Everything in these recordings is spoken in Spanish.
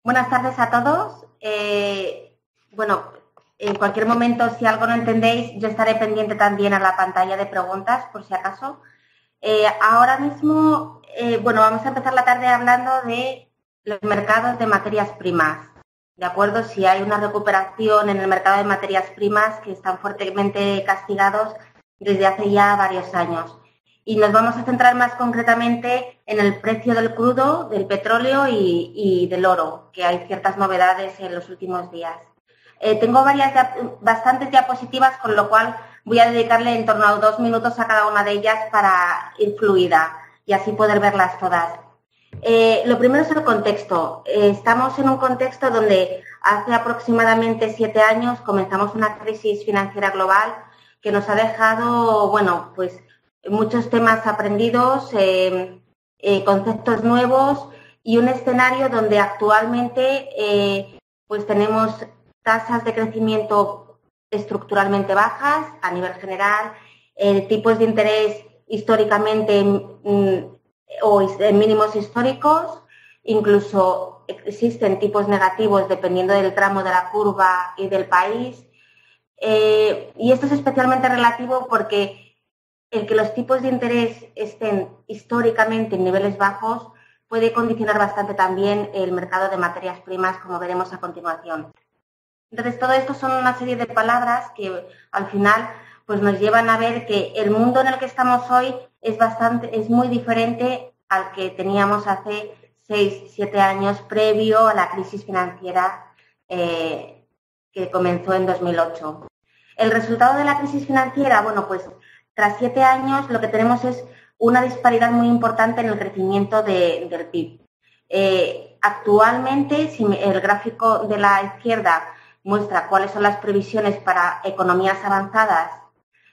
Buenas tardes a todos. Bueno, en cualquier momento, si algo no entendéis, yo estaré pendiente también a la pantalla de preguntas, por si acaso. Ahora mismo, bueno, vamos a empezar la tarde hablando de los mercados de materias primas. ¿De acuerdo? Si hay una recuperación en el mercado de materias primas que están fuertemente castigados desde hace ya varios años. Y nos vamos a centrar más concretamente en el precio del crudo, del petróleo y del oro, que hay ciertas novedades en los últimos días. Tengo bastantes diapositivas, con lo cual voy a dedicarle en torno a 2 minutos a cada una de ellas para ir fluida y así poder verlas todas. Lo primero es el contexto. Estamos en un contexto donde hace aproximadamente 7 años comenzamos una crisis financiera global que nos ha dejado, bueno, pues muchos temas aprendidos, conceptos nuevos y un escenario donde actualmente pues tenemos tasas de crecimiento estructuralmente bajas a nivel general, tipos de interés históricamente o en mínimos históricos, incluso existen tipos negativos dependiendo del tramo de la curva y del país. Y esto es especialmente relativo porque el que los tipos de interés estén históricamente en niveles bajos puede condicionar bastante también el mercado de materias primas, como veremos a continuación. Entonces, todo esto son una serie de palabras que al final pues nos llevan a ver que el mundo en el que estamos hoy es muy diferente al que teníamos hace 6-7 años previo a la crisis financiera que comenzó en 2008. El resultado de la crisis financiera, bueno, pues tras 7 años lo que tenemos es una disparidad muy importante en el crecimiento del PIB. Actualmente, si el gráfico de la izquierda muestra cuáles son las previsiones para economías avanzadas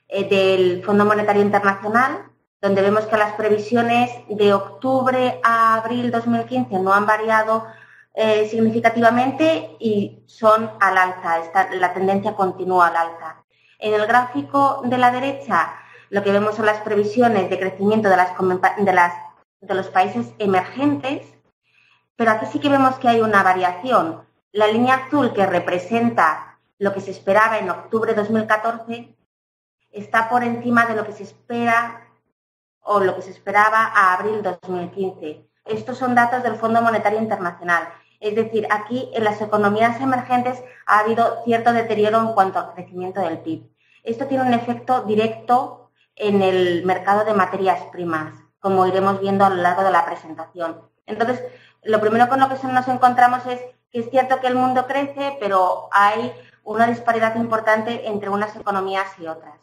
del Fondo Monetario Internacional, donde vemos que las previsiones de octubre a abril 2015 no han variado significativamente y son al alza, la tendencia continúa al alza. En el gráfico de la derecha, lo que vemos son las previsiones de crecimiento de los países emergentes, pero aquí sí que vemos que hay una variación. La línea azul, que representa lo que se esperaba en octubre de 2014, está por encima de lo que se espera o lo que se esperaba a abril de 2015. Estos son datos del Fondo Monetario Internacional. Es decir, aquí en las economías emergentes ha habido cierto deterioro en cuanto al crecimiento del PIB. Esto tiene un efecto directo en el mercado de materias primas, como iremos viendo a lo largo de la presentación. Entonces, lo primero con lo que nos encontramos es que es cierto que el mundo crece, pero hay una disparidad importante entre unas economías y otras.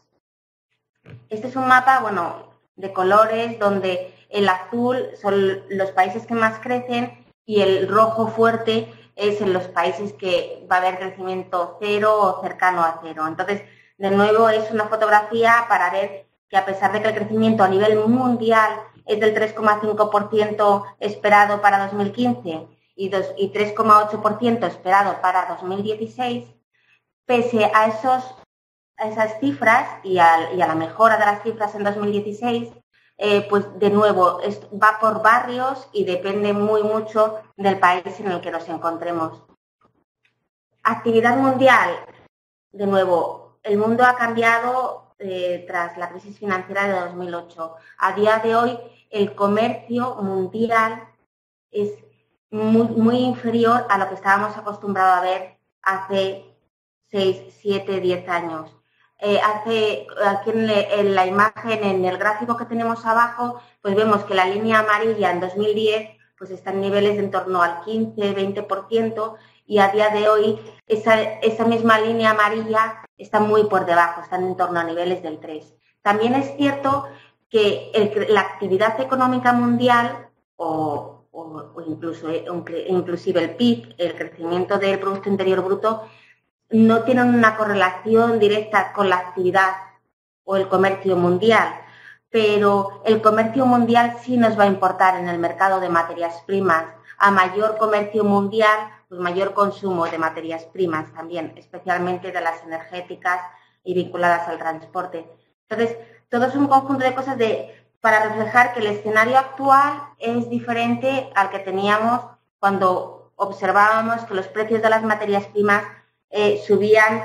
Este es un mapa, bueno, de colores, donde el azul son los países que más crecen y el rojo fuerte es en los países que va a haber crecimiento cero o cercano a cero. Entonces, de nuevo, es una fotografía para ver que a pesar de que el crecimiento a nivel mundial es del 3,5% esperado para 2015 y 3,8% esperado para 2016, pese a esas cifras y a la mejora de las cifras en 2016, pues de nuevo va por barrios y depende mucho del país en el que nos encontremos. Actividad mundial, de nuevo, el mundo ha cambiado tras la crisis financiera de 2008. A día de hoy, el comercio mundial es muy inferior a lo que estábamos acostumbrados a ver hace 6, 7, 10 años. Aquí en la imagen, en el gráfico que tenemos abajo, pues vemos que la línea amarilla en 2010 pues está en niveles de en torno al 15-20%, y a día de hoy esa misma línea amarilla está muy por debajo, están en torno a niveles del 3%. También es cierto que la actividad económica mundial o inclusive el PIB, el crecimiento del Producto Interior Bruto, no tienen una correlación directa con la actividad o el comercio mundial, pero el comercio mundial sí nos va a importar en el mercado de materias primas. A mayor comercio mundial, pues mayor consumo de materias primas también, especialmente de las energéticas y vinculadas al transporte. Entonces, todo es un conjunto de cosas para reflejar que el escenario actual es diferente al que teníamos cuando observábamos que los precios de las materias primas subían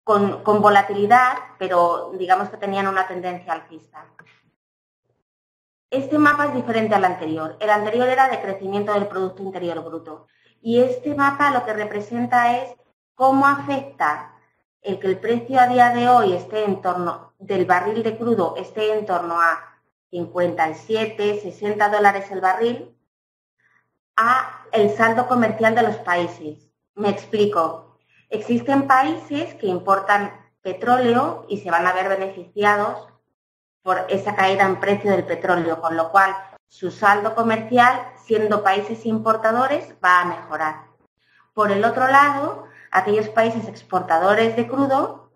con volatilidad, pero digamos que tenían una tendencia alcista. Este mapa es diferente al anterior. El anterior era de crecimiento del Producto Interior Bruto. Y este mapa lo que representa es cómo afecta el que el precio a día de hoy esté en torno del barril de crudo, esté en torno a 57, 60 dólares el barril, a el saldo comercial de los países. Me explico. Existen países que importan petróleo y se van a ver beneficiados por esa caída en precio del petróleo, con lo cual su saldo comercial, siendo países importadores, va a mejorar. Por el otro lado, aquellos países exportadores de crudo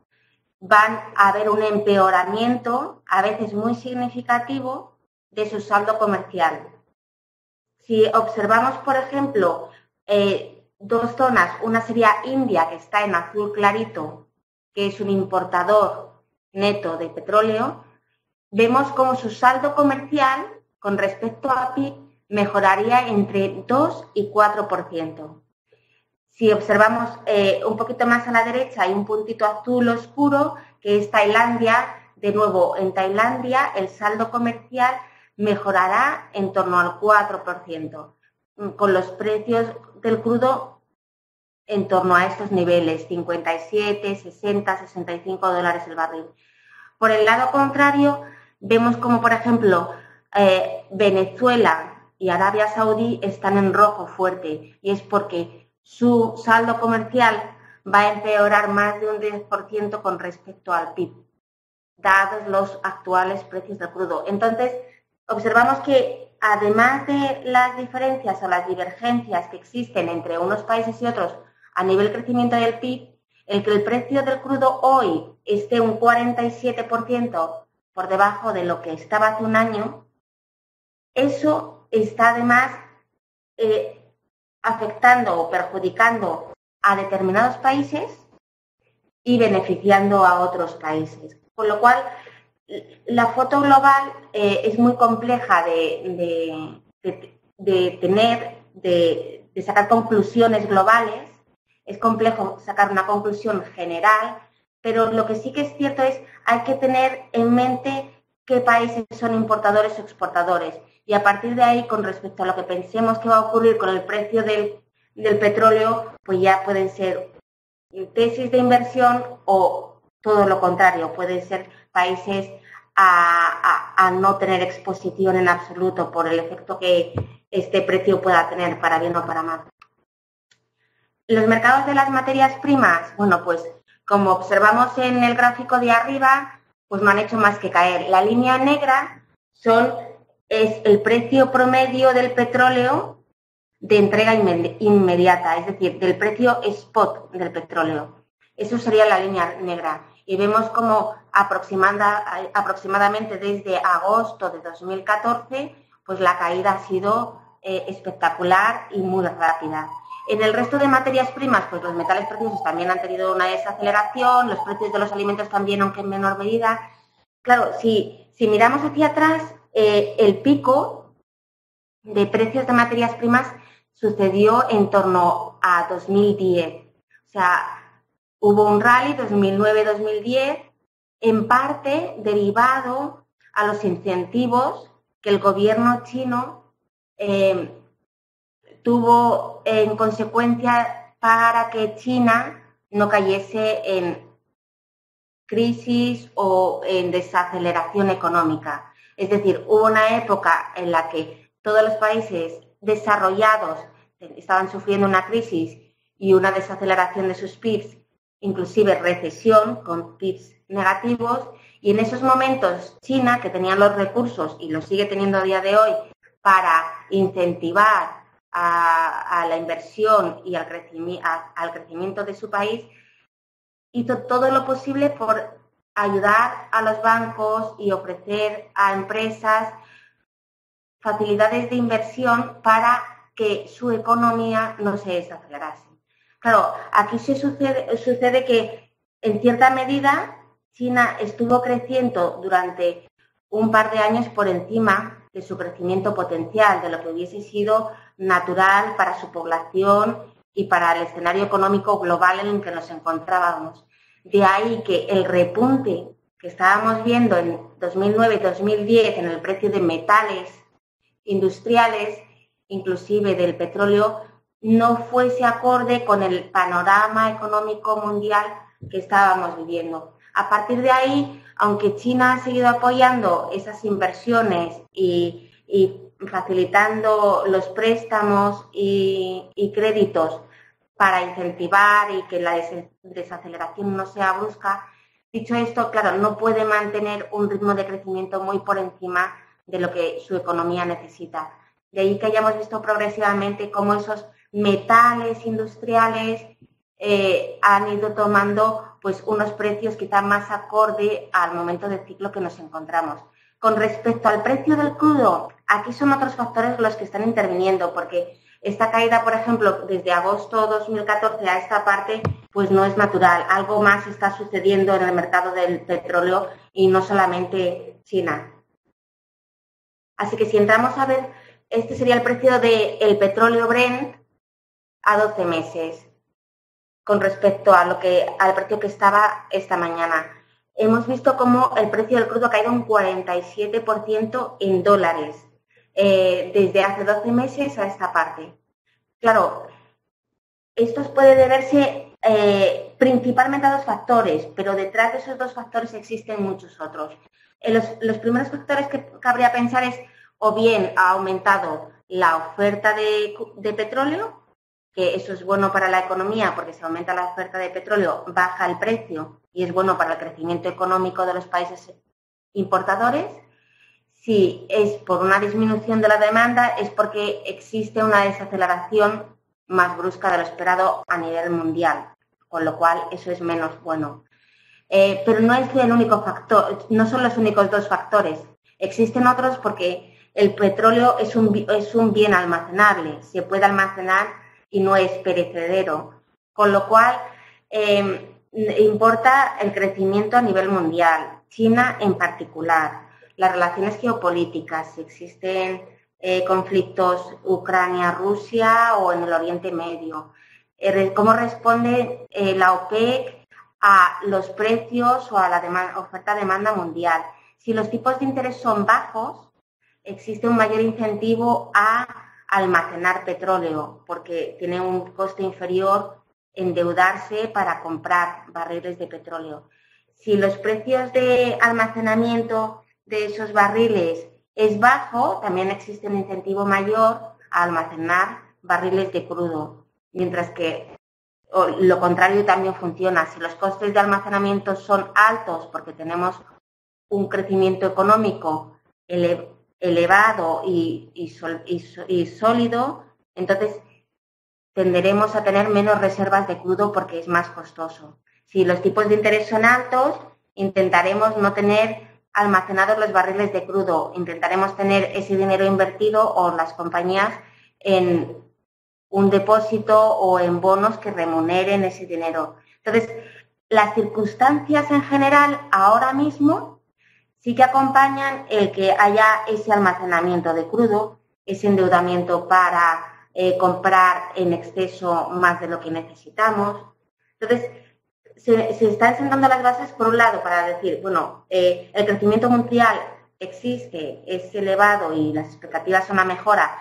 van a ver un empeoramiento, a veces muy significativo, de su saldo comercial. Si observamos, por ejemplo, dos zonas, una sería India, que está en azul clarito, que es un importador neto de petróleo, vemos como su saldo comercial con respecto a PIB mejoraría entre 2 y 4%. Si observamos un poquito más a la derecha, hay un puntito azul oscuro que es Tailandia. De nuevo, en Tailandia el saldo comercial mejorará en torno al 4%, con los precios del crudo en torno a estos niveles, 57, 60, 65 dólares el barril. Por el lado contrario, vemos como, por ejemplo, Venezuela y Arabia Saudí están en rojo fuerte, y es porque su saldo comercial va a empeorar más de un 10% con respecto al PIB, dados los actuales precios del crudo. Entonces, observamos que además de las diferencias o las divergencias que existen entre unos países y otros a nivel crecimiento del PIB, el que el precio del crudo hoy esté un 47% por debajo de lo que estaba hace un año, eso está además afectando o perjudicando a determinados países y beneficiando a otros países. Con lo cual, la foto global es muy compleja de sacar conclusiones globales. Es complejo sacar una conclusión general, pero lo que sí que es cierto es hay que tener en mente qué países son importadores o exportadores. Y a partir de ahí, con respecto a lo que pensemos que va a ocurrir con el precio del petróleo, pues ya pueden ser tesis de inversión o todo lo contrario, pueden ser países a no tener exposición en absoluto por el efecto que este precio pueda tener para bien o para mal. Los mercados de las materias primas, bueno, pues como observamos en el gráfico de arriba, pues no han hecho más que caer. La línea negra es el precio promedio del petróleo de entrega inmediata, es decir, del precio spot del petróleo. Eso sería la línea negra. Y vemos como aproximadamente desde agosto de 2014, pues la caída ha sido espectacular y muy rápida. En el resto de materias primas, pues los metales preciosos también han tenido una desaceleración, los precios de los alimentos también, aunque en menor medida. Claro, si miramos hacia atrás, el pico de precios de materias primas sucedió en torno a 2010. O sea, hubo un rally 2009-2010, en parte derivado a los incentivos que el gobierno chino tuvo en consecuencia para que China no cayese en crisis o en desaceleración económica. Es decir, hubo una época en la que todos los países desarrollados estaban sufriendo una crisis y una desaceleración de sus PIBs, inclusive recesión con PIBs negativos, y en esos momentos China, que tenía los recursos y los sigue teniendo a día de hoy para incentivar a la inversión y al crecimiento de su país, hizo todo lo posible por ayudar a los bancos y ofrecer a empresas facilidades de inversión para que su economía no se desacelerase. Claro, aquí sucede que en cierta medida China estuvo creciendo durante un par de años por encima de su crecimiento potencial, de lo que hubiese sido natural para su población y para el escenario económico global en el que nos encontrábamos. De ahí que el repunte que estábamos viendo en 2009 y 2010 en el precio de metales industriales, inclusive del petróleo, no fuese acorde con el panorama económico mundial que estábamos viviendo. A partir de ahí, aunque China ha seguido apoyando esas inversiones y facilitando los préstamos y créditos para incentivar y que la desaceleración no sea brusca, dicho esto, claro, no puede mantener un ritmo de crecimiento muy por encima de lo que su economía necesita. De ahí que hayamos visto progresivamente cómo esos metales industriales han ido tomando pues unos precios quizá más acorde al momento del ciclo que nos encontramos. Con respecto al precio del crudo, aquí son otros factores los que están interviniendo, porque esta caída, por ejemplo, desde agosto 2014 a esta parte, pues no es natural. Algo más está sucediendo en el mercado del petróleo y no solamente China. Así que si entramos a ver, este sería el precio del petróleo Brent a 12 meses con respecto a al precio que estaba esta mañana. Hemos visto cómo el precio del crudo ha caído un 47% en dólares desde hace 12 meses a esta parte. Claro, esto puede deberse principalmente a dos factores, pero detrás de esos dos factores existen muchos otros. Los primeros factores que cabría pensar es o bien ha aumentado la oferta de petróleo, que eso es bueno para la economía porque si aumenta la oferta de petróleo baja el precio y es bueno para el crecimiento económico de los países importadores. Si es por una disminución de la demanda es porque existe una desaceleración más brusca de lo esperado a nivel mundial, con lo cual eso es menos bueno. Pero no es el único factor, no son los únicos dos factores. Existen otros porque el petróleo es un bien almacenable, se puede almacenar y no es perecedero, con lo cual importa el crecimiento a nivel mundial, China en particular, las relaciones geopolíticas, si existen conflictos Ucrania-Rusia o en el Oriente Medio, cómo responde la OPEC a los precios o a la oferta-demanda mundial. Si los tipos de interés son bajos, existe un mayor incentivo a almacenar petróleo porque tiene un coste inferior endeudarse para comprar barriles de petróleo. Si los precios de almacenamiento de esos barriles es bajo, también existe un incentivo mayor a almacenar barriles de crudo, mientras que lo contrario también funciona. Si los costes de almacenamiento son altos porque tenemos un crecimiento económico elevado y sólido, entonces tenderemos a tener menos reservas de crudo porque es más costoso. Si los tipos de interés son altos, intentaremos no tener almacenados los barriles de crudo, intentaremos tener ese dinero invertido o las compañías en un depósito o en bonos que remuneren ese dinero. Entonces, las circunstancias en general ahora mismo sí que acompañan el que haya ese almacenamiento de crudo, ese endeudamiento para comprar en exceso más de lo que necesitamos. Entonces, se están sentando las bases, por un lado, para decir, bueno, el crecimiento mundial existe, es elevado y las expectativas son una mejora,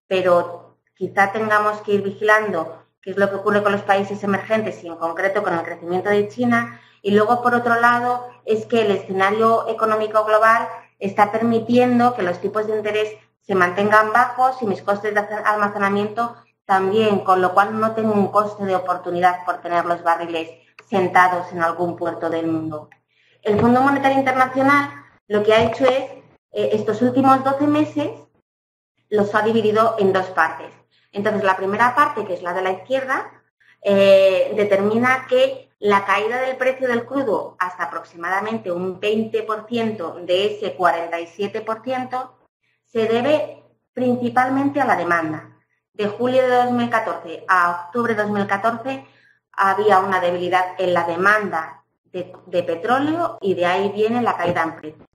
pero quizá tengamos que ir vigilando qué es lo que ocurre con los países emergentes y en concreto con el crecimiento de China. Y luego, por otro lado, es que el escenario económico global está permitiendo que los tipos de interés se mantengan bajos y mis costes de almacenamiento también, con lo cual no tengo un coste de oportunidad por tener los barriles sentados en algún puerto del mundo. El Fondo Monetario Internacional lo que ha hecho es, estos últimos 12 meses, los ha dividido en dos partes. Entonces, la primera parte, que es la de la izquierda, determina que la caída del precio del crudo hasta aproximadamente un 20% de ese 47% se debe principalmente a la demanda. De julio de 2014 a octubre de 2014 había una debilidad en la demanda de petróleo y de ahí viene la caída en precio.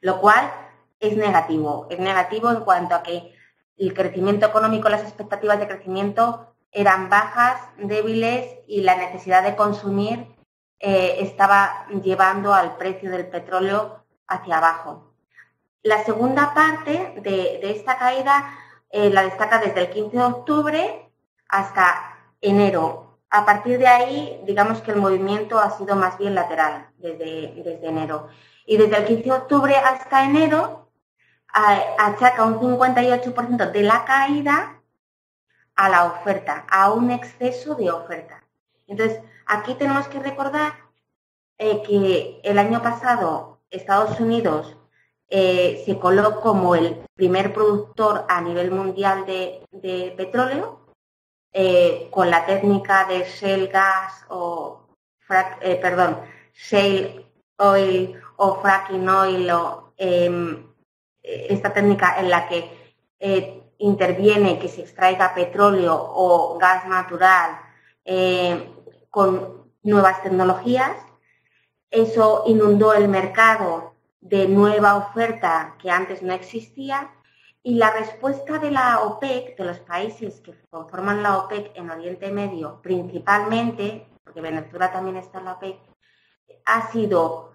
Lo cual es negativo. Es negativo en cuanto a que el crecimiento económico, las expectativas de crecimiento eran bajas, débiles y la necesidad de consumir estaba llevando al precio del petróleo hacia abajo. La segunda parte de esta caída la destaca desde el 15 de octubre hasta enero. A partir de ahí, digamos que el movimiento ha sido más bien lateral desde enero. Y desde el 15 de octubre hasta enero achaca un 58% de la caída a la oferta, a un exceso de oferta. Entonces, aquí tenemos que recordar que el año pasado Estados Unidos se colocó como el primer productor a nivel mundial de petróleo, con la técnica de shale gas o shale oil o fracking oil, esta técnica en la que interviene que se extraiga petróleo o gas natural con nuevas tecnologías. Eso inundó el mercado de nueva oferta que antes no existía, y la respuesta de la OPEC, de los países que conforman la OPEC en Oriente Medio principalmente, porque Venezuela también está en la OPEC, ha sido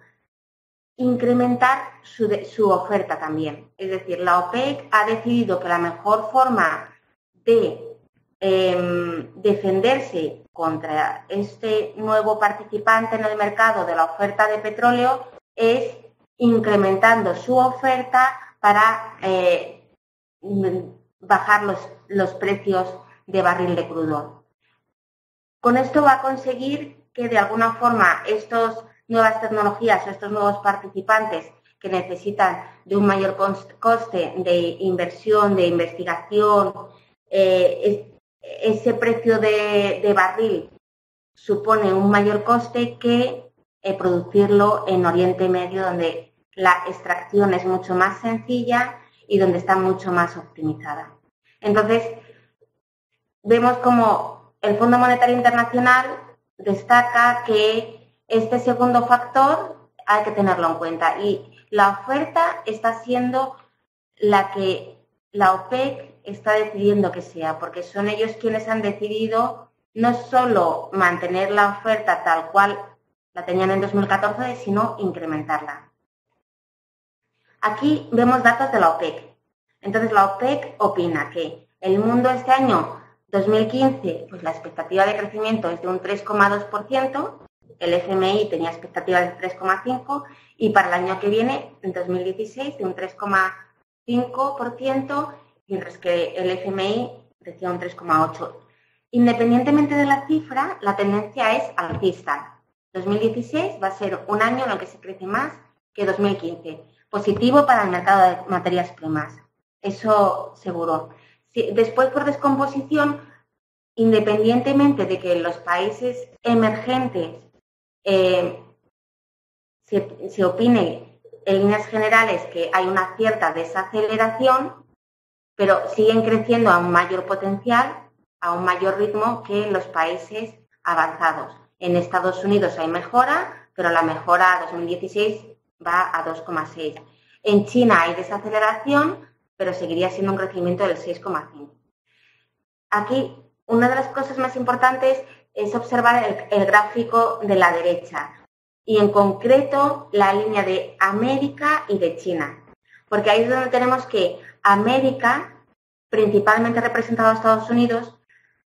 incrementar su oferta también. Es decir, la OPEC ha decidido que la mejor forma de defenderse contra este nuevo participante en el mercado de la oferta de petróleo es incrementando su oferta para bajar los precios de barril de crudo. Con esto va a conseguir que de alguna forma estas nuevas tecnologías o estos nuevos participantes que necesitan de un mayor coste de inversión, de investigación, ese precio de barril supone un mayor coste que producirlo en Oriente Medio, donde la extracción es mucho más sencilla y donde está mucho más optimizada. Entonces, vemos como el Fondo Monetario Internacional destaca que este segundo factor hay que tenerlo en cuenta, y la oferta está siendo la que la OPEC está decidiendo que sea, porque son ellos quienes han decidido no solo mantener la oferta tal cual la tenían en 2014, sino incrementarla. Aquí vemos datos de la OPEC. Entonces, la OPEC opina que el mundo este año 2015, pues la expectativa de crecimiento es de un 3,2%, el FMI tenía expectativas de 3,5%, y para el año que viene, en 2016, de un 3,5%, mientras que el FMI decía un 3,8%. Independientemente de la cifra, la tendencia es alcista. 2016 va a ser un año en el que se crece más que 2015. Positivo para el mercado de materias primas, eso seguro. Después, por descomposición, independientemente de que en los países emergentes se opine en líneas generales que hay una cierta desaceleración, pero siguen creciendo a un mayor potencial, a un mayor ritmo que en los países avanzados. En Estados Unidos hay mejora, pero la mejora a 2016 va a 2,6. En China hay desaceleración, pero seguiría siendo un crecimiento del 6,5. Aquí, una de las cosas más importantes es observar el gráfico de la derecha, y en concreto la línea de América y de China, porque ahí es donde tenemos que América, principalmente representado a Estados Unidos,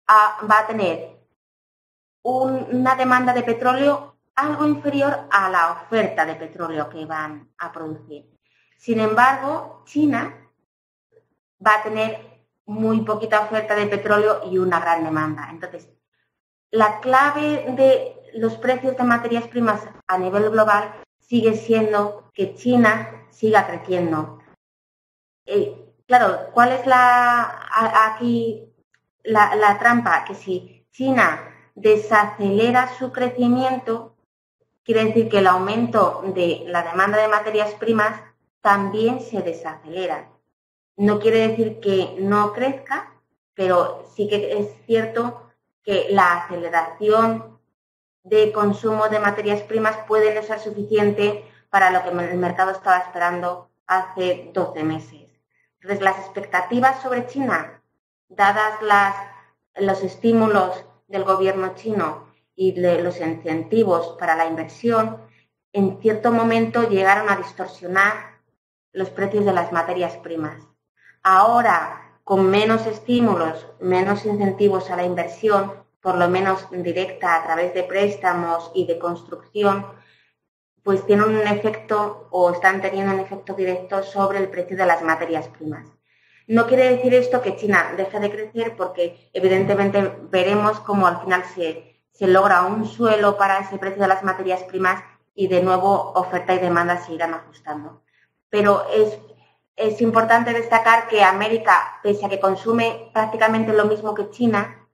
va a tener una demanda de petróleo algo inferior a la oferta de petróleo que van a producir. Sin embargo, China va a tener muy poquita oferta de petróleo y una gran demanda. Entonces, la clave de los precios de materias primas a nivel global sigue siendo que China siga creciendo. Claro, ¿cuál es aquí la trampa? Que si China desacelera su crecimiento, quiere decir que el aumento de la demanda de materias primas también se desacelera. No quiere decir que no crezca, pero sí que es cierto que la aceleración de consumo de materias primas puede no ser suficiente para lo que el mercado estaba esperando hace 12 meses. Entonces, las expectativas sobre China, dadas los estímulos del gobierno chino y los incentivos para la inversión, en cierto momento llegaron a distorsionar los precios de las materias primas. Ahora, con menos estímulos, menos incentivos a la inversión, por lo menos directa a través de préstamos y de construcción, pues tienen un efecto o están teniendo un efecto directo sobre el precio de las materias primas. No quiere decir esto que China deje de crecer, porque evidentemente veremos cómo al final se logra un suelo para ese precio de las materias primas y de nuevo oferta y demanda se irán ajustando. Pero es importante destacar que América, pese a que consume prácticamente lo mismo que China,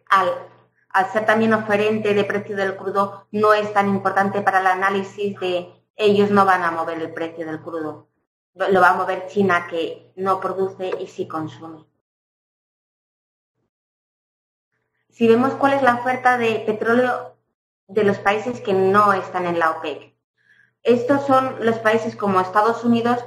al ser también oferente de precio del crudo, no es tan importante para el análisis de ellos no van a mover el precio del crudo. Lo va a mover China, que no produce y sí consume. Si vemos cuál es la oferta de petróleo de los países que no están en la OPEC. Estos son los países como Estados Unidos,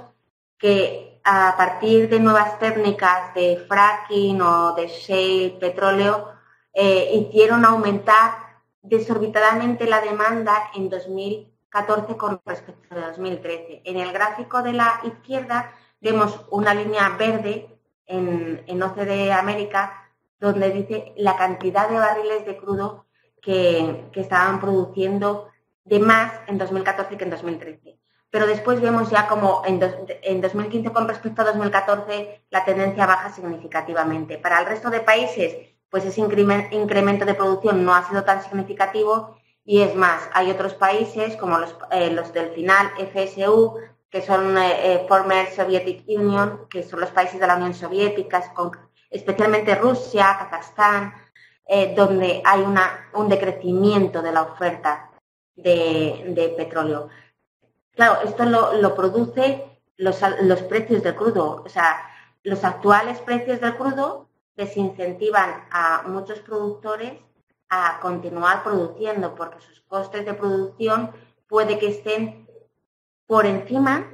que a partir de nuevas técnicas de fracking o de shale petróleo, hicieron aumentar desorbitadamente la demanda en 2014 con respecto a 2013. En el gráfico de la izquierda vemos una línea verde en OCDE América, donde dice la cantidad de barriles de crudo que estaban produciendo de más en 2014 que en 2013. Pero después vemos ya como en 2015 con respecto a 2014 la tendencia baja significativamente. Para el resto de países, pues ese incremento de producción no ha sido tan significativo, y es más, hay otros países como los del final FSU, que son Former Soviet Union, que son los países de la Unión Soviética, especialmente Rusia, Kazajstán, donde hay un decrecimiento de la oferta de petróleo. Claro, esto lo produce los precios del crudo. O sea, los actuales precios del crudo desincentivan a muchos productores a continuar produciendo, porque sus costes de producción puede que estén por encima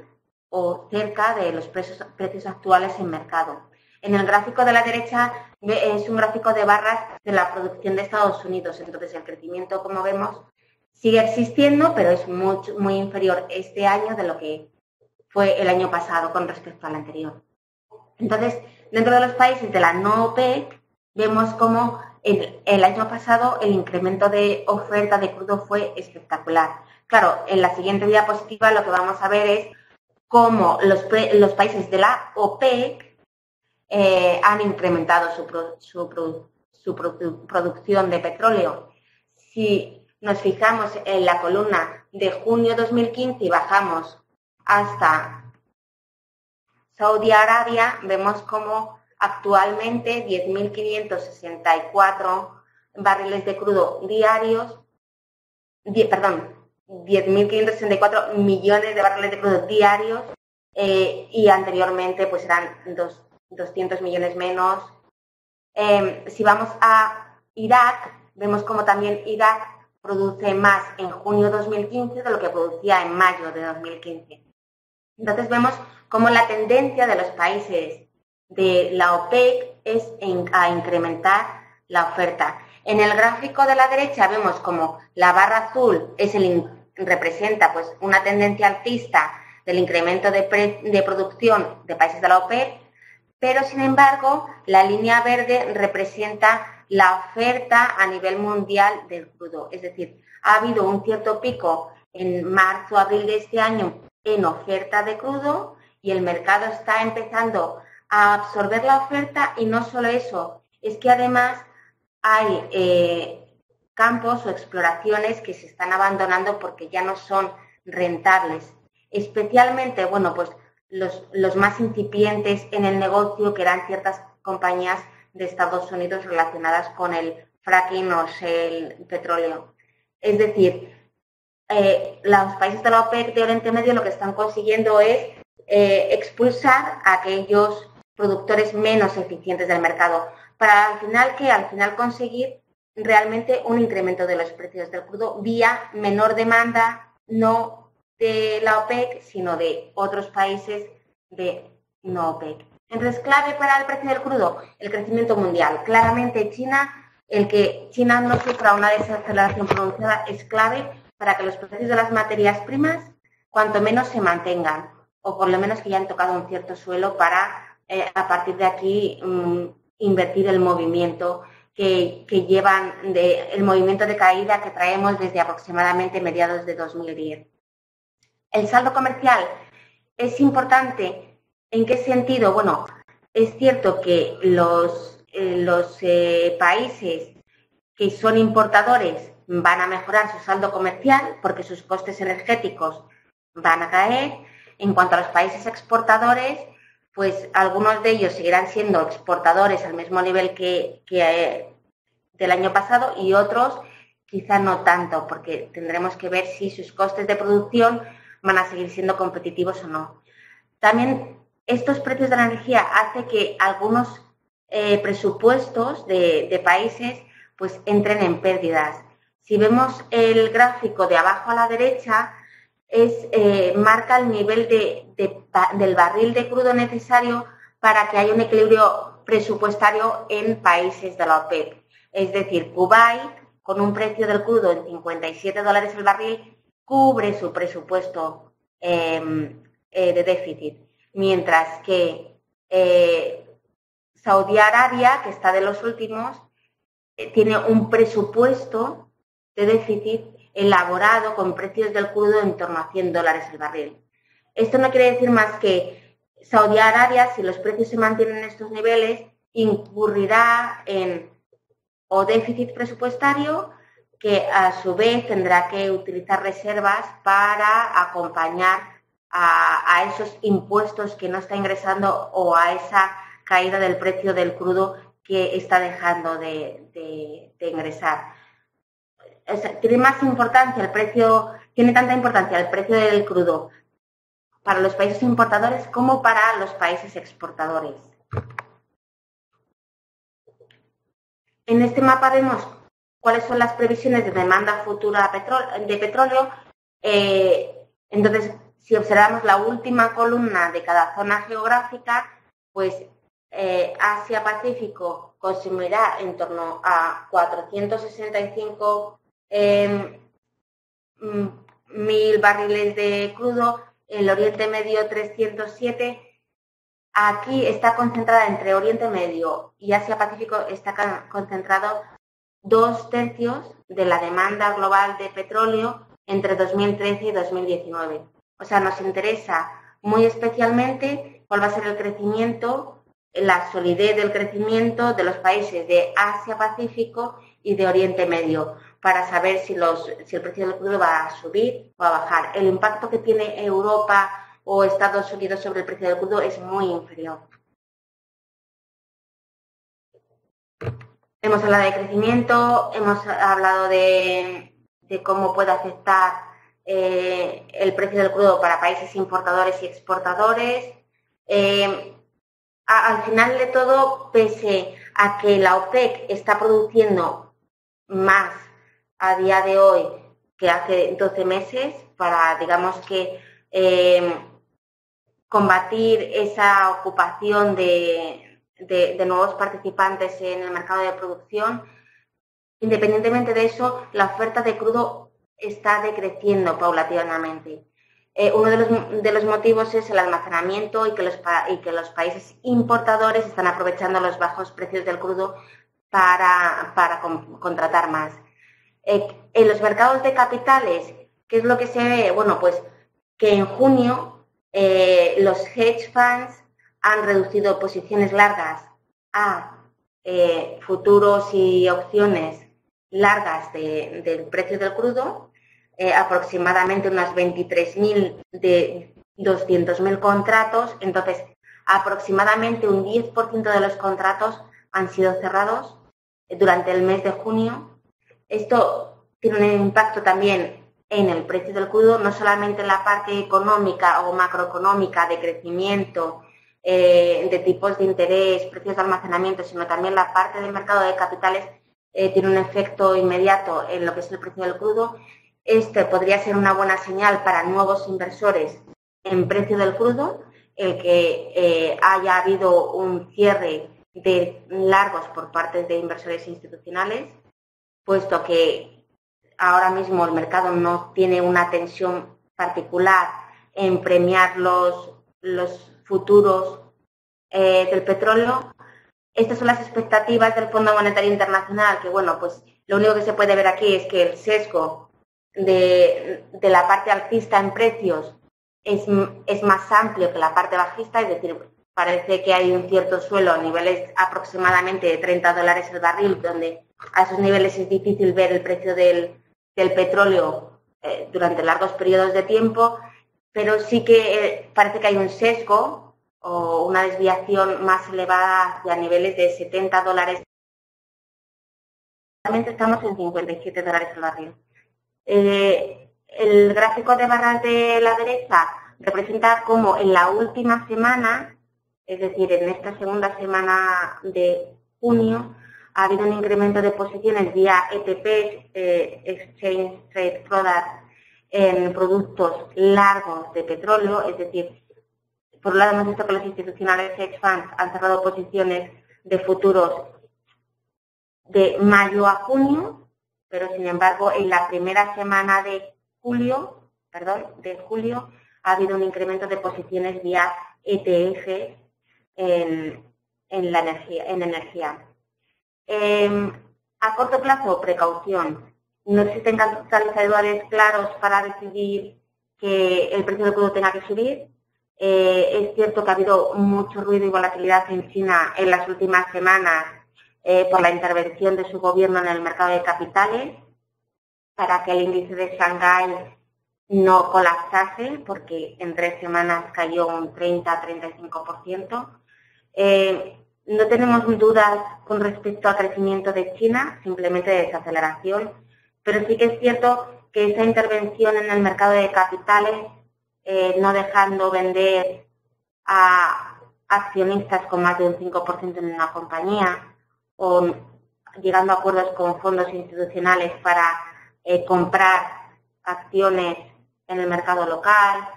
o cerca de los precios actuales en mercado. En el gráfico de la derecha es un gráfico de barras de la producción de Estados Unidos. Entonces, el crecimiento, como vemos, sigue existiendo, pero es muy inferior este año de lo que fue el año pasado con respecto al anterior. Entonces, dentro de los países de la no OPEC, vemos cómo el año pasado el incremento de oferta de crudo fue espectacular. Claro, en la siguiente diapositiva lo que vamos a ver es cómo los países de la OPEC han incrementado su producción de petróleo. Si nos fijamos en la columna de junio 2015 y bajamos hasta Saudi Arabia, vemos como actualmente 10.564 barriles de crudo diarios, 10.564 millones de barriles de crudo diarios, y anteriormente pues eran 200 millones menos. Si vamos a Irak, vemos como también Irak produce más en junio 2015 de lo que producía en mayo de 2015. Entonces vemos cómo la tendencia de los países de la OPEC es a incrementar la oferta. En el gráfico de la derecha vemos como la barra azul representa pues una tendencia alcista del incremento de producción de países de la OPEC, pero sin embargo la línea verde representa la oferta a nivel mundial del crudo. Es decir, ha habido un cierto pico en marzo, abril de este año en oferta de crudo, y el mercado está empezando a absorber la oferta, y no solo eso, es que además hay campos o exploraciones que se están abandonando porque ya no son rentables. Especialmente, bueno, pues los más incipientes en el negocio, que eran ciertas compañías de Estados Unidos relacionadas con el fracking o shale petróleo. Es decir, los países de la OPEC de Oriente Medio lo que están consiguiendo es expulsar a aquellos productores menos eficientes del mercado, para al final conseguir realmente un incremento de los precios del crudo vía menor demanda, no de la OPEC, sino de otros países de no OPEC. Entonces, clave para el precio del crudo, el crecimiento mundial. Claramente el que China no sufra una desaceleración pronunciada es clave para que los precios de las materias primas cuanto menos se mantengan, o por lo menos que ya han tocado un cierto suelo para a partir de aquí invertir el movimiento que llevan, el movimiento de caída que traemos desde aproximadamente mediados de 2010. El saldo comercial es importante. ¿En qué sentido? Bueno, es cierto que los países que son importadores van a mejorar su saldo comercial porque sus costes energéticos van a caer. En cuanto a los países exportadores, pues algunos de ellos seguirán siendo exportadores al mismo nivel que del año pasado y otros quizá no tanto, porque tendremos que ver si sus costes de producción van a seguir siendo competitivos o no. También estos precios de la energía hacen que algunos presupuestos de países pues entren en pérdidas. Si vemos el gráfico de abajo a la derecha, marca el nivel del barril de crudo necesario para que haya un equilibrio presupuestario en países de la OPEP. Es decir, Kuwait, con un precio del crudo en $57 el barril, cubre su presupuesto de déficit, mientras que Saudi Arabia, que está de los últimos, tiene un presupuesto de déficit elaborado con precios del crudo en torno a $100 el barril. Esto no quiere decir más que Saudi Arabia, si los precios se mantienen en estos niveles, incurrirá en o déficit presupuestario, que a su vez tendrá que utilizar reservas para acompañar a esos impuestos que no está ingresando o a esa caída del precio del crudo que está dejando de ingresar. O sea, tiene tanta importancia el precio del crudo para los países importadores como para los países exportadores. En este mapa vemos cuáles son las previsiones de demanda futura de petróleo. Entonces, si observamos la última columna de cada zona geográfica, pues Asia-Pacífico consumirá en torno a 465 mil barriles de crudo, el Oriente Medio 307. Aquí está concentrada entre Oriente Medio y Asia-Pacífico, está concentrado 2/3 de la demanda global de petróleo entre 2013 y 2019. O sea, nos interesa muy especialmente cuál va a ser el crecimiento, la solidez del crecimiento de los países de Asia-Pacífico y de Oriente Medio, para saber si el precio del crudo va a subir o a bajar. El impacto que tiene Europa o Estados Unidos sobre el precio del crudo es muy inferior. Hemos hablado de crecimiento, hemos hablado de cómo puede afectar el precio del crudo para países importadores y exportadores. Al final de todo, pese a que la OPEC está produciendo más a día de hoy que hace 12 meses para, digamos que, combatir esa ocupación de nuevos participantes en el mercado de producción, independientemente de eso, la oferta de crudo está decreciendo paulatinamente. Uno de los motivos es el almacenamiento y que los países importadores están aprovechando los bajos precios del crudo para contratar más. En los mercados de capitales, ¿qué es lo que se ve? Bueno, pues que en junio los hedge funds han reducido posiciones largas a futuros y opciones largas del precio del crudo, aproximadamente unas 23.000 de 200.000 contratos. Entonces, aproximadamente un 10% de los contratos han sido cerrados durante el mes de junio. Esto tiene un impacto también en el precio del crudo, no solamente en la parte económica o macroeconómica de crecimiento, de tipos de interés, precios de almacenamiento, sino también la parte del mercado de capitales tiene un efecto inmediato en lo que es el precio del crudo. Este podría ser una buena señal para nuevos inversores en precio del crudo, el que haya habido un cierre de largos por parte de inversores institucionales, puesto que ahora mismo el mercado no tiene una tensión particular en premiar los futuros del petróleo. Estas son las expectativas del Fondo Monetario Internacional, que bueno, pues lo único que se puede ver aquí es que el sesgo de la parte alcista en precios es más amplio que la parte bajista, es decir, parece que hay un cierto suelo a niveles aproximadamente de $30 el barril, donde a esos niveles es difícil ver el precio del petróleo durante largos periodos de tiempo, pero sí que parece que hay un sesgo o una desviación más elevada hacia niveles de $70. Realmente estamos en $57 el barril. El gráfico de barras de la derecha representa cómo en la última semana, es decir, en esta segunda semana de junio, ha habido un incremento de posiciones vía ETP, Exchange Trade Products, en productos largos de petróleo, es decir, por un lado hemos visto que los institucionales hedge funds han cerrado posiciones de futuros de mayo a junio, pero sin embargo en la primera semana de julio ha habido un incremento de posiciones vía ETF en energía. A corto plazo, precaución. No existen catalizadores claros para decidir que el precio del crudo tenga que subir. Es cierto que ha habido mucho ruido y volatilidad en China en las últimas semanas por la intervención de su gobierno en el mercado de capitales para que el índice de Shanghái no colapsase, porque en 3 semanas cayó un 30-35%. No tenemos dudas con respecto al crecimiento de China, simplemente de desaceleración, pero sí que es cierto que esa intervención en el mercado de capitales, no dejando vender a accionistas con más de un 5% en una compañía o llegando a acuerdos con fondos institucionales para comprar acciones en el mercado local.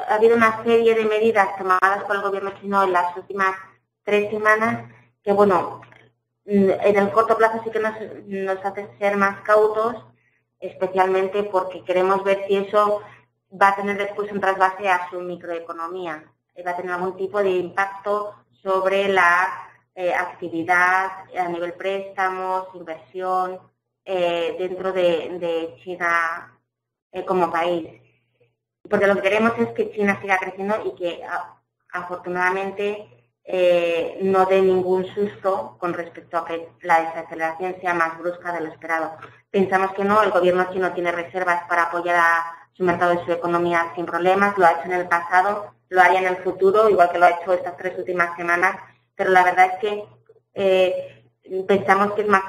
Ha habido una serie de medidas tomadas por el gobierno chino en las últimas 3 semanas que, bueno, en el corto plazo sí que nos hace ser más cautos, especialmente porque queremos ver si eso va a tener después un trasvase a su microeconomía, va a tener algún tipo de impacto sobre la actividad a nivel préstamos, inversión dentro de China como país. Porque lo que queremos es que China siga creciendo y que afortunadamente no dé ningún susto con respecto a que la desaceleración sea más brusca de lo esperado. Pensamos que no, el gobierno chino tiene reservas para apoyar a su mercado y su economía sin problemas, lo ha hecho en el pasado, lo haría en el futuro, igual que lo ha hecho estas 3 últimas semanas, pero la verdad es que pensamos que es más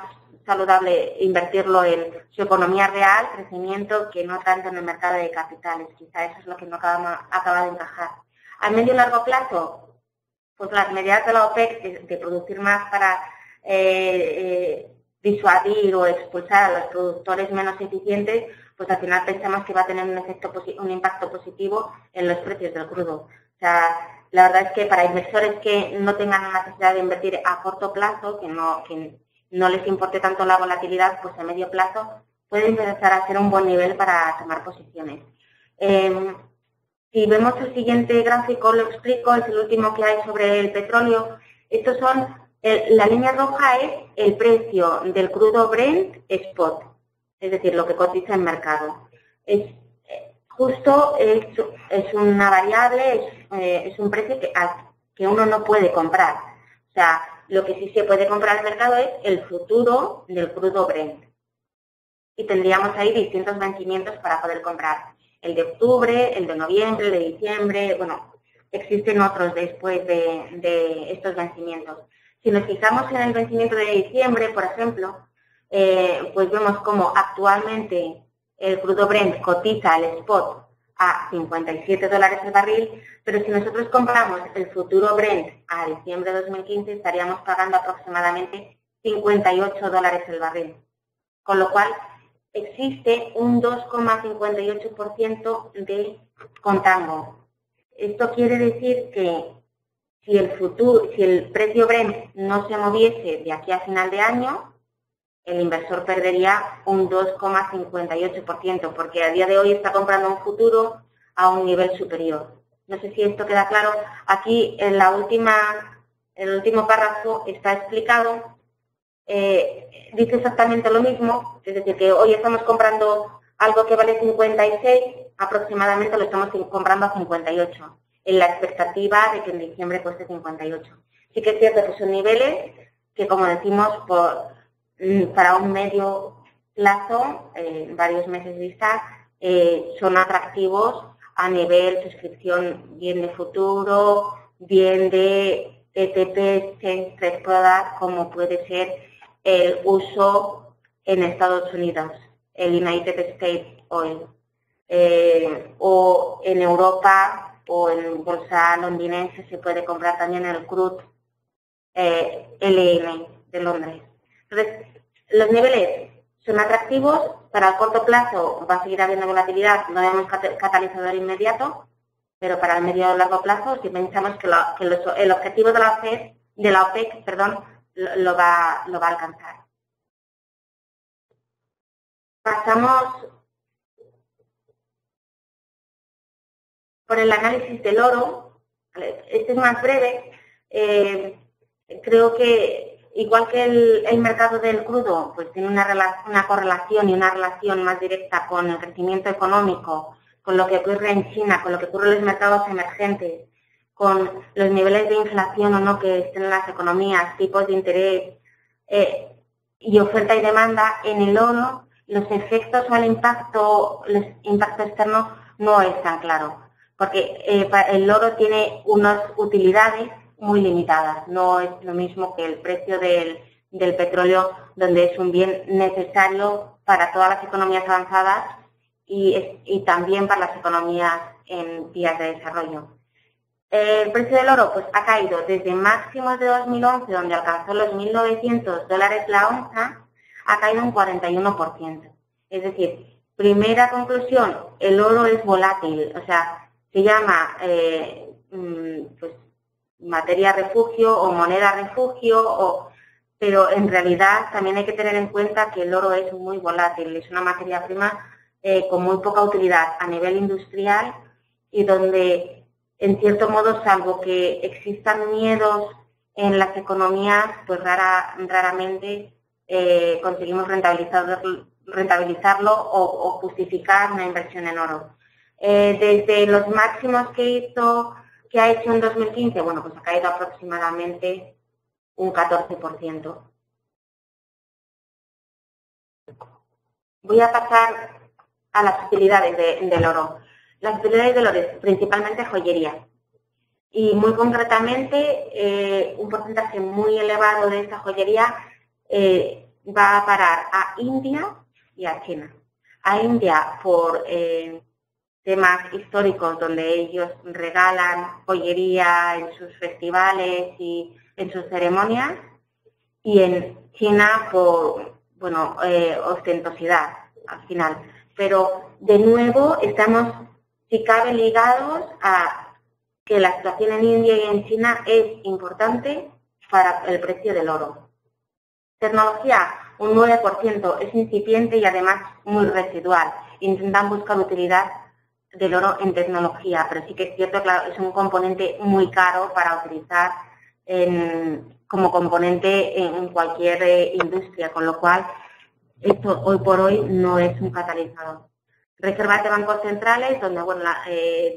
saludable invertirlo en su economía real, crecimiento, que no tanto en el mercado de capitales. Quizá eso es lo que no acaba de encajar. A medio y largo plazo, pues las medidas de la OPEC de producir más para disuadir o expulsar a los productores menos eficientes, pues al final pensamos que va a tener un impacto positivo en los precios del crudo. O sea, la verdad es que para inversores que no tengan la necesidad de invertir a corto plazo, que no les importe tanto la volatilidad, pues a medio plazo puede empezar a ser un buen nivel para tomar posiciones. Si vemos el siguiente gráfico, lo explico, es el último que hay sobre el petróleo. Estos son, la línea roja es el precio del crudo Brent Spot, es decir, lo que cotiza en mercado. Es una variable, es un precio que uno no puede comprar. O sea, lo que sí se puede comprar al mercado es el futuro del crudo Brent. Y tendríamos ahí distintos vencimientos para poder comprar. El de octubre, el de noviembre, el de diciembre, bueno, existen otros después de estos vencimientos. Si nos fijamos en el vencimiento de diciembre, por ejemplo, pues vemos como actualmente el crudo Brent cotiza el spot a $57 el barril, pero si nosotros compramos el futuro Brent a diciembre de 2015 estaríamos pagando aproximadamente $58 el barril. Con lo cual, existe un 2,58% de contango. Esto quiere decir que si el precio Brent no se moviese de aquí a final de año, el inversor perdería un 2,58%, porque a día de hoy está comprando un futuro a un nivel superior. No sé si esto queda claro. Aquí en el último párrafo está explicado, dice exactamente lo mismo, es decir, que hoy estamos comprando algo que vale 56, aproximadamente lo estamos comprando a 58, en la expectativa de que en diciembre cueste 58. Sí que es cierto que son niveles que, como decimos, para un medio plazo, varios meses vista, son atractivos a nivel suscripción bien de futuro, bien de ETP, Exchange Trade Product, como puede ser el uso en Estados Unidos, el United States Oil, o en Europa o en bolsa londinense se puede comprar también el crude LN de Londres. Entonces, los niveles son atractivos, para el corto plazo va a seguir habiendo volatilidad, no vemos catalizador inmediato, pero para el medio o largo plazo, si pensamos que el objetivo de la OPEC, lo va a alcanzar. Pasamos por el análisis del oro. Este es más breve. Creo que igual que el mercado del crudo, pues tiene una correlación y una relación más directa con el crecimiento económico, con lo que ocurre en China, con lo que ocurre en los mercados emergentes, con los niveles de inflación o no que estén en las economías, tipos de interés y oferta y demanda. En el oro, los efectos o el impacto externo no es tan claro, porque el oro tiene unas utilidades muy limitadas. No es lo mismo que el precio del petróleo, donde es un bien necesario para todas las economías avanzadas y también para las economías en vías de desarrollo. El precio del oro pues ha caído desde máximos de 2011, donde alcanzó los $1.900 la onza, ha caído un 41%. Es decir, primera conclusión, el oro es volátil, o sea, se llama pues materia refugio o moneda refugio, pero en realidad también hay que tener en cuenta que el oro es muy volátil, es una materia prima con muy poca utilidad a nivel industrial y donde, en cierto modo, salvo que existan miedos en las economías, pues raramente conseguimos rentabilizarlo o justificar una inversión en oro. Desde los máximos que ha hecho en 2015, bueno, pues ha caído aproximadamente un 14%. Voy a pasar a las utilidades del oro. Las utilidades del oro es principalmente joyería. Y muy concretamente, un porcentaje muy elevado de esta joyería va a parar a India y a China. A India por temas históricos donde ellos regalan joyería en sus festivales y en sus ceremonias, y en China por, ostentosidad al final. Pero de nuevo estamos, si cabe, ligados a que la situación en India y en China es importante para el precio del oro. Tecnología, un 9%, es incipiente y además muy residual. Intentan buscar utilidad del oro en tecnología, pero sí que es cierto que es un componente muy caro para utilizar como componente en cualquier industria, con lo cual esto hoy por hoy no es un catalizador. Reservas de bancos centrales, donde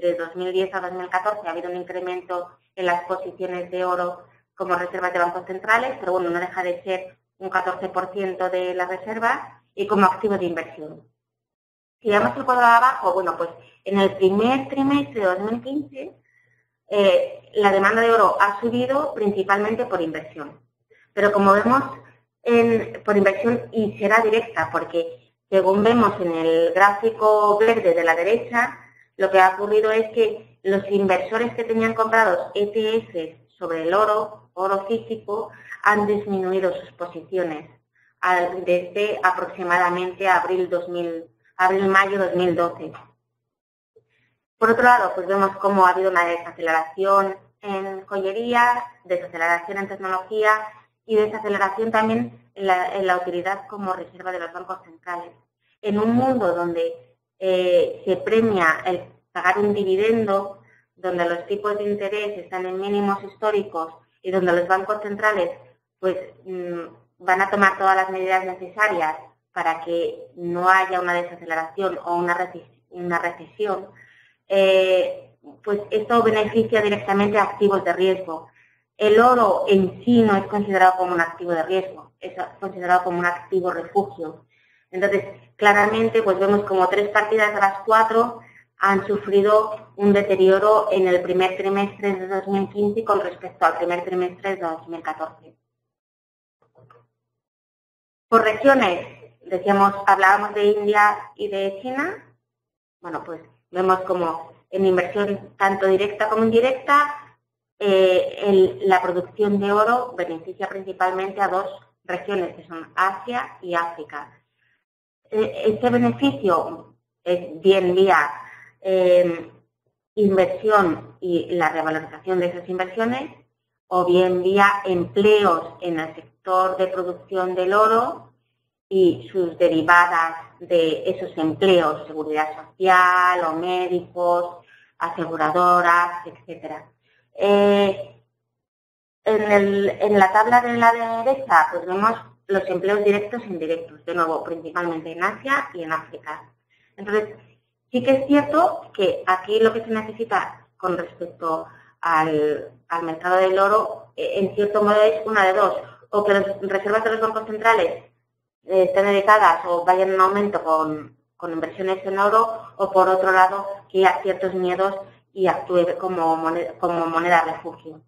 de 2010 a 2014 ha habido un incremento en las posiciones de oro como reservas de bancos centrales, pero bueno, no deja de ser un 14% de las reservas, y como activo de inversión. Si vemos el cuadro de abajo, bueno, pues en el primer trimestre de 2015 la demanda de oro ha subido principalmente por inversión. Pero como vemos, por inversión, y será directa, porque según vemos en el gráfico verde de la derecha, lo que ha ocurrido es que los inversores que tenían comprados ETFs sobre el oro físico, han disminuido sus posiciones. desde aproximadamente abril-mayo 2012. Por otro lado, pues vemos cómo ha habido una desaceleración en joyería, desaceleración en tecnología y desaceleración también en la utilidad como reserva de los bancos centrales. En un mundo donde se premia el pagar un dividendo, donde los tipos de interés están en mínimos históricos y donde los bancos centrales pues van a tomar todas las medidas necesarias para que no haya una desaceleración o una recesión, pues esto beneficia directamente a activos de riesgo. El oro en sí no es considerado como un activo de riesgo, es considerado como un activo refugio. Entonces, claramente, pues vemos como 3 partidas de las 4 han sufrido un deterioro en el primer trimestre de 2015 con respecto al primer trimestre de 2014. Por regiones, hablábamos de India y de China. Bueno, pues vemos como en inversión tanto directa como indirecta, la producción de oro beneficia principalmente a 2 regiones, que son Asia y África. Este beneficio es bien vía inversión y la revalorización de esas inversiones, o bien vía empleos en el sector de producción del oro y sus derivadas de esos empleos, seguridad social o médicos, aseguradoras, etcétera. En la tabla de la derecha pues vemos los empleos directos e indirectos, de nuevo, principalmente en Asia y en África. Entonces, sí que es cierto que aquí lo que se necesita con respecto al mercado del oro, en cierto modo es una de dos, o que las reservas de los bancos centrales estén dedicadas o vayan en aumento con inversiones en oro, o por otro lado, que haya ciertos miedos y actúe como moneda refugio.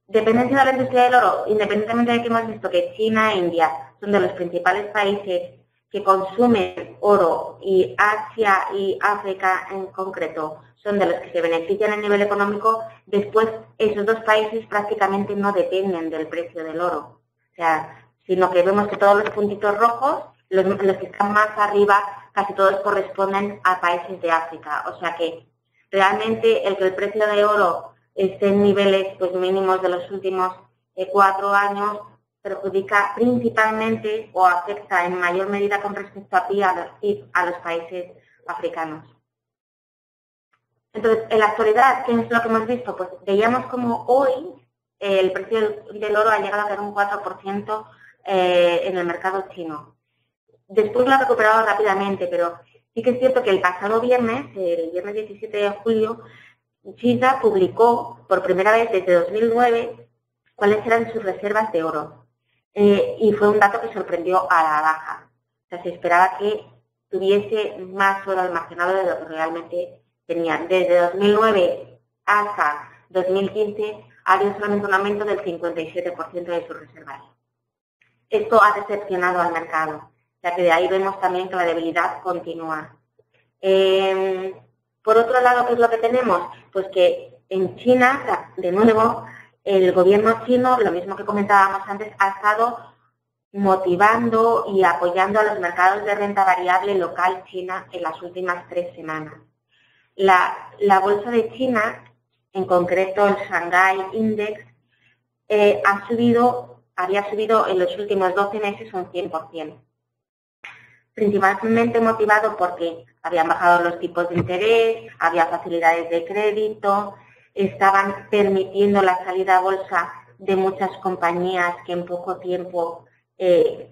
Dependencia de la industria del oro, independientemente de que hemos visto que China e India son de los principales países que consumen oro y Asia y África en concreto son de los que se benefician a nivel económico, después esos 2 países prácticamente no dependen del precio del oro. O sea, sino que vemos que todos los puntitos rojos, los que están más arriba, casi todos corresponden a países de África. O sea que realmente el que el precio de oro esté en niveles pues mínimos de los últimos 4 años perjudica principalmente o afecta en mayor medida con respecto a los países africanos. Entonces, en la actualidad, ¿qué es lo que hemos visto? Pues veíamos como hoy el precio del oro ha llegado a ser un 4% en el mercado chino. Después lo ha recuperado rápidamente, pero sí que es cierto que el pasado viernes, el viernes 17 de julio, China publicó por primera vez desde 2009 cuáles eran sus reservas de oro. Y fue un dato que sorprendió a la baja. O sea, se esperaba que tuviese más oro almacenado de lo que realmente tenían. Desde 2009 hasta 2015 ha habido solamente un aumento del 57% de sus reservas. Esto ha decepcionado al mercado. O sea que de ahí vemos también que la debilidad continúa. Por otro lado, ¿qué es lo que tenemos? Pues que en China, de nuevo, el gobierno chino, lo mismo que comentábamos antes, ha estado motivando y apoyando a los mercados de renta variable local china en las últimas 3 semanas. La bolsa de China, en concreto el Shanghai Index, había subido en los últimos 12 meses un 100%. Principalmente motivado porque habían bajado los tipos de interés, había facilidades de crédito, estaban permitiendo la salida a bolsa de muchas compañías que en poco tiempo se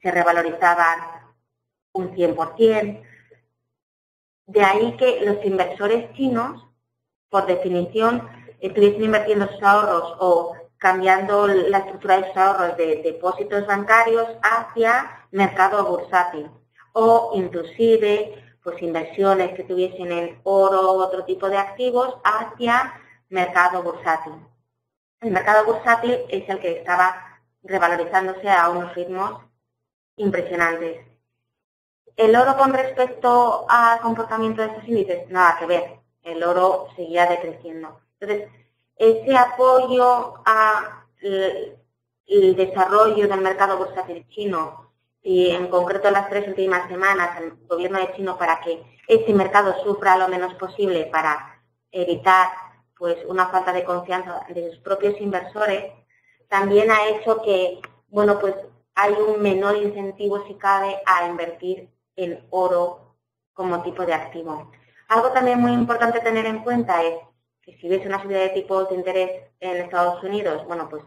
revalorizaban un 100%. De ahí que los inversores chinos, por definición, estuviesen invirtiendo sus ahorros o cambiando la estructura de sus ahorros de depósitos bancarios hacia mercado bursátil, o inclusive pues inversiones que tuviesen en oro u otro tipo de activos hacia mercado bursátil. El mercado bursátil es el que estaba revalorizándose a unos ritmos impresionantes. El oro con respecto al comportamiento de estos índices, nada que ver. El oro seguía decreciendo. Entonces, ese apoyo a el desarrollo del mercado bursátil chino y en concreto las 3 últimas semanas el gobierno de China para que ese mercado sufra lo menos posible para evitar pues una falta de confianza de sus propios inversores, también ha hecho que, bueno, pues hay un menor incentivo si cabe a invertir en oro como tipo de activo. Algo también muy importante tener en cuenta es que si ves una subida de tipos de interés en Estados Unidos, bueno, pues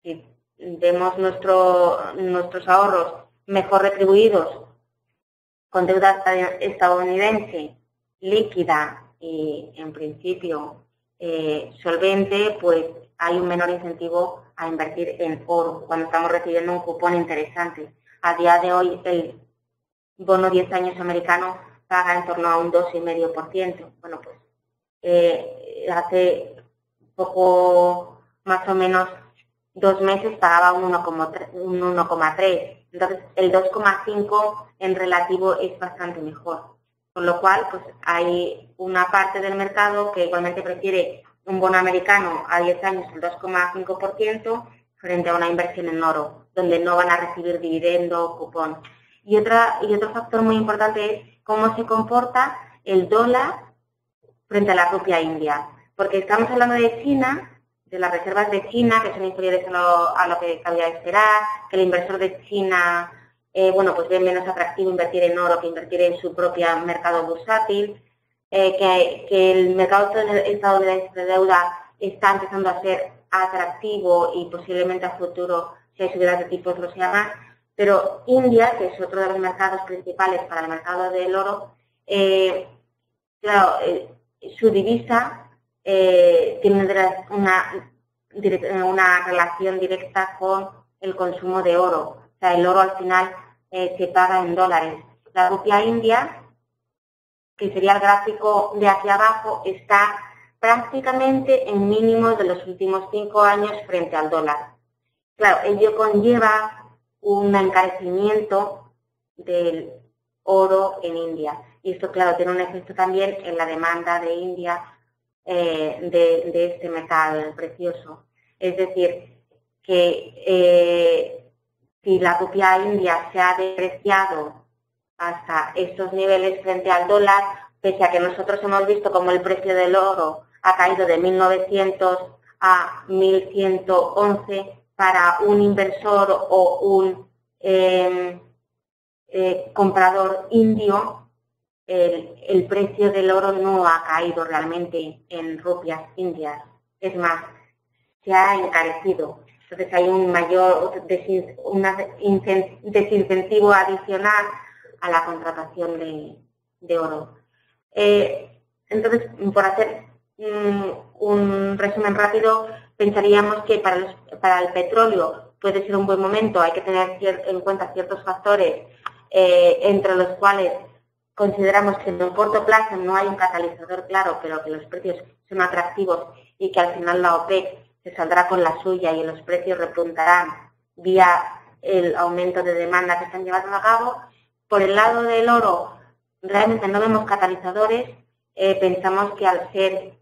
si vemos nuestros ahorros mejor retribuidos con deuda estadounidense líquida y en principio solvente, pues hay un menor incentivo a invertir en oro cuando estamos recibiendo un cupón interesante. A día de hoy el bono 10 años americano paga en torno a un 2,5%. Bueno, pues hace poco, más o menos 2 meses, pagaba un 1,3. Entonces, el 2,5 en relativo es bastante mejor. Con lo cual, pues hay una parte del mercado que igualmente prefiere un bono americano a 10 años el 2,5% frente a una inversión en oro, donde no van a recibir dividendo o cupón. Y otro factor muy importante es cómo se comporta el dólar frente a la rupia india. Porque estamos hablando de China, de las reservas de China, que son inferiores a lo que cabía esperar, que el inversor de China, bueno, pues ve menos atractivo invertir en oro que invertir en su propio mercado bursátil, que el mercado estadounidense de deuda está empezando a ser atractivo y posiblemente a futuro, si hay subidas de tipos, lo sea más. Pero India, que es otro de los mercados principales para el mercado del oro, claro, su divisa tiene una relación directa con el consumo de oro. O sea, el oro al final se paga en dólares. La rupia india, que sería el gráfico de hacia abajo, está prácticamente en mínimos de los últimos 5 años frente al dólar. Claro, ello conlleva un encarecimiento del oro en India. Y esto, claro, tiene un efecto también en la demanda de India de este metal precioso. Es decir, que si la rupia india se ha depreciado hasta estos niveles frente al dólar, pese a que nosotros hemos visto como el precio del oro ha caído de 1.900 a 1.111, para un inversor o un comprador indio, el precio del oro no ha caído realmente en rupias indias. Es más, se ha encarecido. Entonces hay un mayor desincentivo adicional a la contratación de oro. Entonces, por hacer un resumen rápido, pensaríamos que para el petróleo puede ser un buen momento. Hay que tener en cuenta ciertos factores, entre los cuales consideramos que en el corto plazo no hay un catalizador claro, pero que los precios son atractivos y que al final la OPEC se saldrá con la suya y los precios repuntarán vía el aumento de demanda que están llevando a cabo. Por el lado del oro, realmente no vemos catalizadores. Pensamos que al ser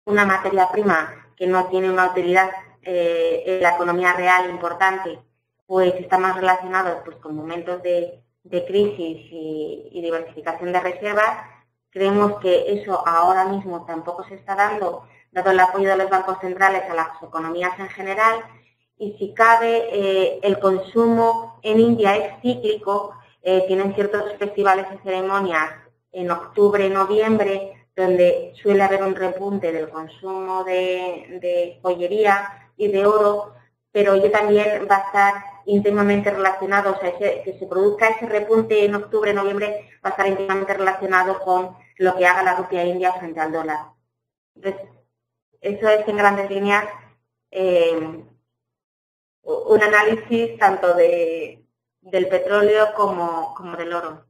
una materia prima que no tiene una utilidad en la economía real importante, pues está más relacionado pues con momentos de crisis y diversificación de reservas. Creemos que eso ahora mismo tampoco se está dado el apoyo de los bancos centrales a las economías en general, y si cabe, el consumo en India es cíclico. Tienen ciertos festivales y ceremonias en octubre, noviembre, donde suele haber un repunte del consumo de joyería y de oro, pero ello también va a estar íntimamente relacionado, o sea, que se produzca ese repunte en octubre, noviembre, va a estar íntimamente relacionado con lo que haga la rupia india frente al dólar. Entonces, eso es en grandes líneas un análisis tanto del petróleo como del oro.